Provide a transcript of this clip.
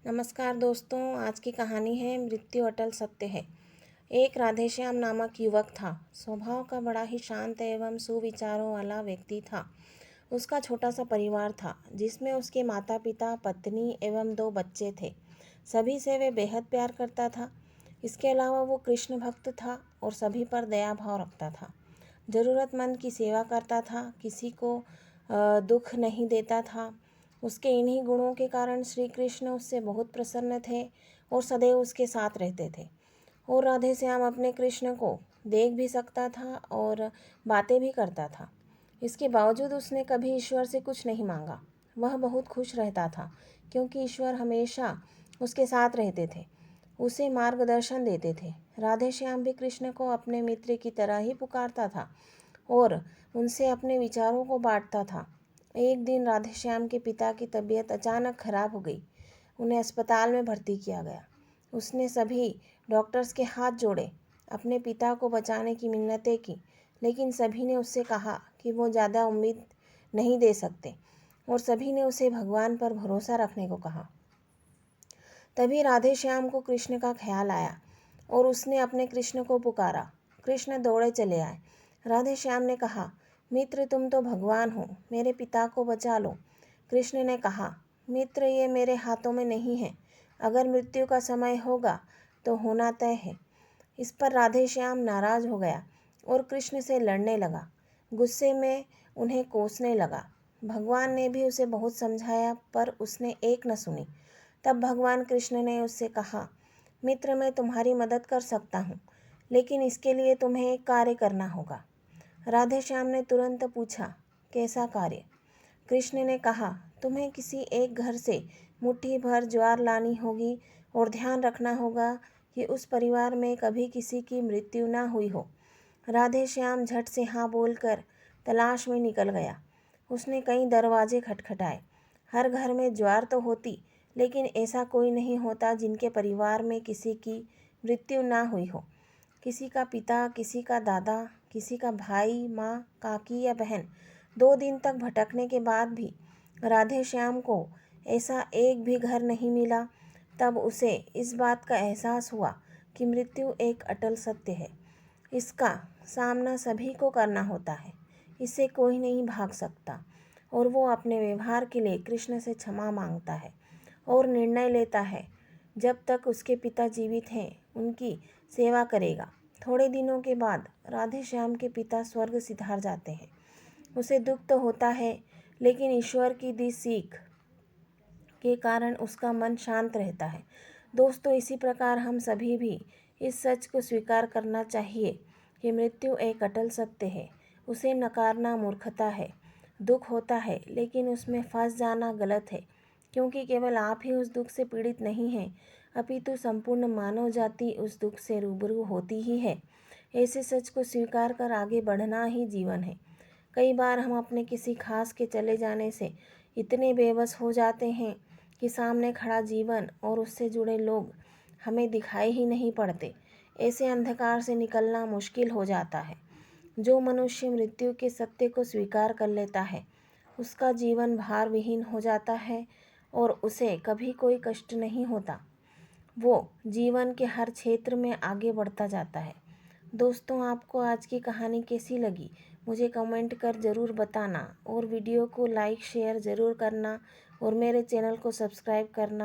नमस्कार दोस्तों, आज की कहानी है मृत्यु अटल सत्य है। एक राधेश्याम नामक युवक था। स्वभाव का बड़ा ही शांत एवं सुविचारों वाला व्यक्ति था। उसका छोटा सा परिवार था जिसमें उसके माता पिता, पत्नी एवं 2 बच्चे थे। सभी से वे बेहद प्यार करता था। इसके अलावा वो कृष्ण भक्त था और सभी पर दया भाव रखता था। ज़रूरतमंद की सेवा करता था, किसी को दुख नहीं देता था। उसके इन्हीं गुणों के कारण श्री कृष्ण उससे बहुत प्रसन्न थे और सदैव उसके साथ रहते थे। और राधे श्याम अपने कृष्ण को देख भी सकता था और बातें भी करता था। इसके बावजूद उसने कभी ईश्वर से कुछ नहीं मांगा। वह बहुत खुश रहता था क्योंकि ईश्वर हमेशा उसके साथ रहते थे, उसे मार्गदर्शन देते थे। राधे श्याम भी कृष्ण को अपने मित्र की तरह ही पुकारता था और उनसे अपने विचारों को बांटता था। एक दिन राधेश्याम के पिता की तबीयत अचानक खराब हो गई। उन्हें अस्पताल में भर्ती किया गया। उसने सभी डॉक्टर्स के हाथ जोड़े, अपने पिता को बचाने की मिन्नतें की, लेकिन सभी ने उससे कहा कि वो ज़्यादा उम्मीद नहीं दे सकते और सभी ने उसे भगवान पर भरोसा रखने को कहा। तभी राधेश्याम को कृष्ण का ख्याल आया और उसने अपने कृष्ण को पुकारा। कृष्ण दौड़े चले आए। राधेश्याम ने कहा, मित्र तुम तो भगवान हो, मेरे पिता को बचा लो। कृष्ण ने कहा, मित्र ये मेरे हाथों में नहीं है, अगर मृत्यु का समय होगा तो होना तय है। इस पर राधेश्याम नाराज हो गया और कृष्ण से लड़ने लगा। गुस्से में उन्हें कोसने लगा। भगवान ने भी उसे बहुत समझाया पर उसने एक न सुनी। तब भगवान कृष्ण ने उससे कहा, मित्र मैं तुम्हारी मदद कर सकता हूँ, लेकिन इसके लिए तुम्हें एक कार्य करना होगा। राधेश्याम ने तुरंत पूछा, कैसा कार्य? कृष्ण ने कहा, तुम्हें किसी एक घर से मुट्ठी भर ज्वार लानी होगी और ध्यान रखना होगा कि उस परिवार में कभी किसी की मृत्यु ना हुई हो। राधेश्याम झट से हाँ बोलकर तलाश में निकल गया। उसने कई दरवाजे खटखटाए। हर घर में ज्वार तो होती, लेकिन ऐसा कोई नहीं होता जिनके परिवार में किसी की मृत्यु ना हुई हो। किसी का पिता, किसी का दादा, किसी का भाई, माँ, काकी या बहन। 2 दिन तक भटकने के बाद भी राधेश्याम को ऐसा एक भी घर नहीं मिला। तब उसे इस बात का एहसास हुआ कि मृत्यु एक अटल सत्य है। इसका सामना सभी को करना होता है, इससे कोई नहीं भाग सकता। और वो अपने व्यवहार के लिए कृष्ण से क्षमा मांगता है और निर्णय लेता है जब तक उसके पिता जीवित हैं उनकी सेवा करेगा। थोड़े दिनों के बाद राधेश्याम के पिता स्वर्ग सिधार जाते हैं। उसे दुख तो होता है, लेकिन ईश्वर की दी सीख के कारण उसका मन शांत रहता है। दोस्तों, इसी प्रकार हम सभी भी इस सच को स्वीकार करना चाहिए कि मृत्यु एक अटल सत्य है। उसे नकारना मूर्खता है। दुख होता है, लेकिन उसमें फंस जाना गलत है, क्योंकि केवल आप ही उस दुख से पीड़ित नहीं हैं, अपितु संपूर्ण मानव जाति उस दुख से रूबरू होती ही है। ऐसे सच को स्वीकार कर आगे बढ़ना ही जीवन है। कई बार हम अपने किसी खास के चले जाने से इतने बेबस हो जाते हैं कि सामने खड़ा जीवन और उससे जुड़े लोग हमें दिखाई ही नहीं पड़ते। ऐसे अंधकार से निकलना मुश्किल हो जाता है। जो मनुष्य मृत्यु के सत्य को स्वीकार कर लेता है, उसका जीवन भार विहीन हो जाता है और उसे कभी कोई कष्ट नहीं होता। वो जीवन के हर क्षेत्र में आगे बढ़ता जाता है। दोस्तों, आपको आज की कहानी कैसी लगी मुझे कमेंट कर ज़रूर बताना और वीडियो को लाइक शेयर ज़रूर करना और मेरे चैनल को सब्सक्राइब करना